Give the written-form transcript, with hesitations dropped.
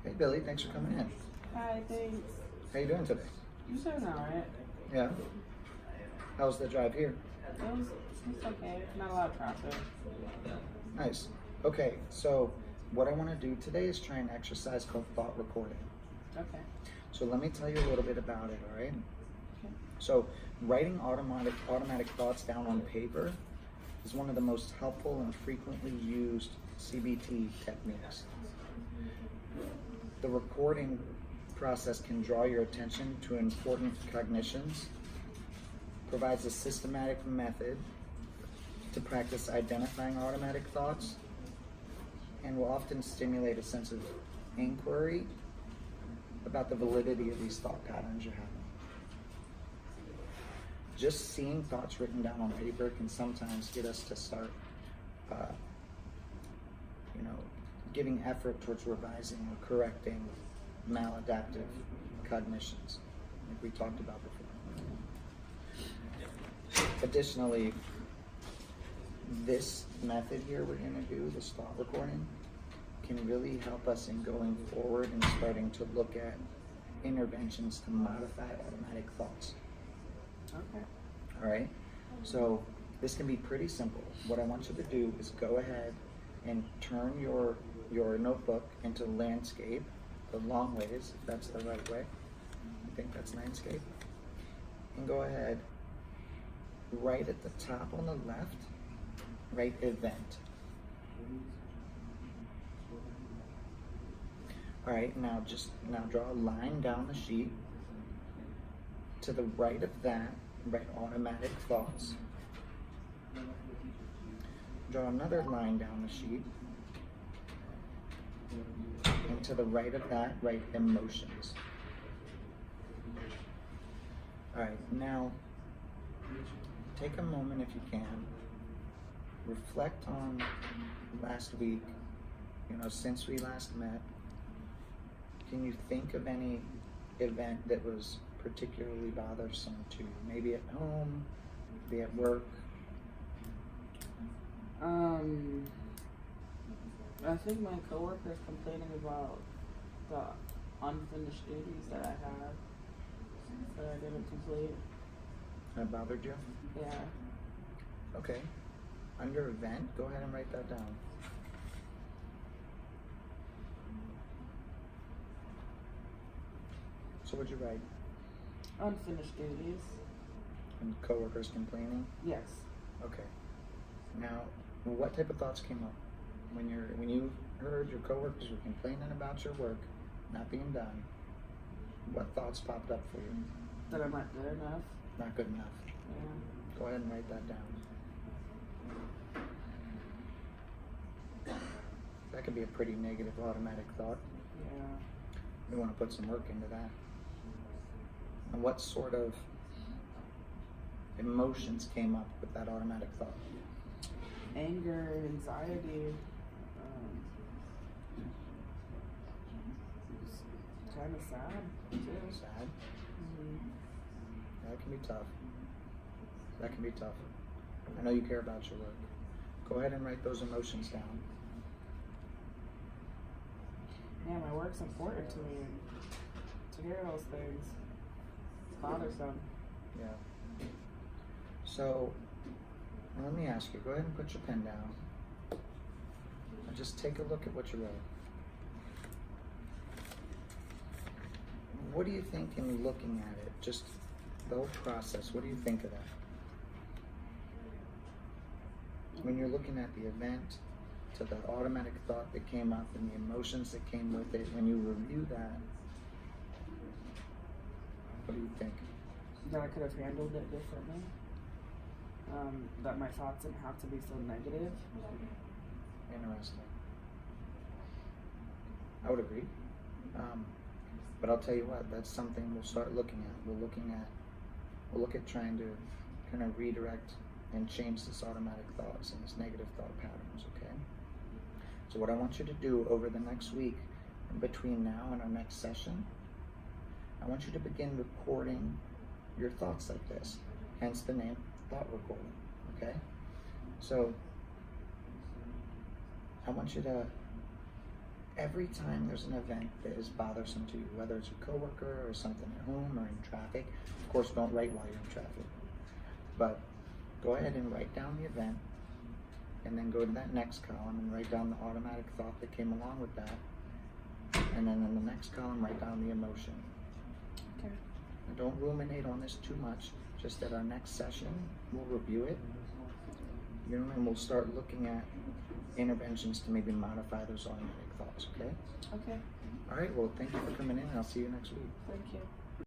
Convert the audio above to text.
Hey Billy, thanks for coming in. Hi, thanks. How you doing today? You doing alright? Yeah. How's the drive here? It's okay. Not a lot of traffic. Nice. Okay, so what I want to do today is try an exercise called thought recording. Okay. So let me tell you a little bit about it, all right? Okay. So writing automatic thoughts down on paper is one of the most helpful and frequently used CBT techniques. The recording process can draw your attention to important cognitions, provides a systematic method to practice identifying automatic thoughts, and will often stimulate a sense of inquiry about the validity of these thought patterns you're having. Just seeing thoughts written down on paper can sometimes get us to start, giving effort towards revising or correcting maladaptive cognitions, like we talked about before. Additionally, this method here we're going to do, this thought recording, can really help us in going forward and starting to look at interventions to modify automatic thoughts. Okay. All right, so this can be pretty simple. What I want you to do is go ahead and turn your notebook into landscape, the long ways, if that's the right way. I think that's landscape. And go ahead, right at the top on the left, write event. All right, now draw a line down the sheet. To the right of that, write automatic thoughts. Draw another line down the sheet. And to the right of that, write emotions. All right, now take a moment if you can. Reflect on last week, since we last met. Can you think of any event that was particularly bothersome to you? Maybe at home, maybe at work? I think my coworker's complaining about the unfinished duties that I had that I didn't complete. That bothered you? Yeah. Okay. Under event, go ahead and write that down. So what'd you write? Unfinished duties. And coworkers complaining? Yes. Okay. Now, what type of thoughts came up when you heard your coworkers were complaining about your work not being done? What thoughts popped up for you? That I'm not good enough. Not good enough. Yeah. Go ahead and write that down. That could be a pretty negative automatic thought. Yeah. We want to put some work into that. And what sort of emotions came up with that automatic thought? Anger, anxiety, kind of sad too. Sad? Mm-hmm. That can be tough. That can be tough. I know you care about your work. Go ahead and write those emotions down. Yeah, my work's important to me. To hear those things, it's bothersome. Yeah. So, let me ask you, go ahead and put your pen down. And just take a look at what you wrote. What do you think in looking at it? Just the whole process, what do you think of that? When you're looking at the event, to the automatic thought that came up and the emotions that came with it, when you review that, what do you think? That I could have handled it differently. That my thoughts didn't have to be so negative. Interesting. I would agree. But I'll tell you what, that's something we'll start looking at. We'll look at trying to kind of redirect and change this automatic thoughts and this negative thought patterns, okay? So what I want you to do over the next week, in between now and our next session, I want you to begin recording your thoughts like this, hence the name thought recording, okay? So I want you to every time there's an event that is bothersome to you, whether it's a coworker or something at home or in traffic, of course don't write while you're in traffic, but go ahead and write down the event, and then go to that next column and write down the automatic thought that came along with that, and then in the next column write down the emotion. Okay. And don't ruminate on this too much, just at our next session we'll review it, you know, and we'll start looking at interventions to maybe modify those automatic thoughts, okay? Okay. All right, well, thank you for coming in, and I'll see you next week. Thank you.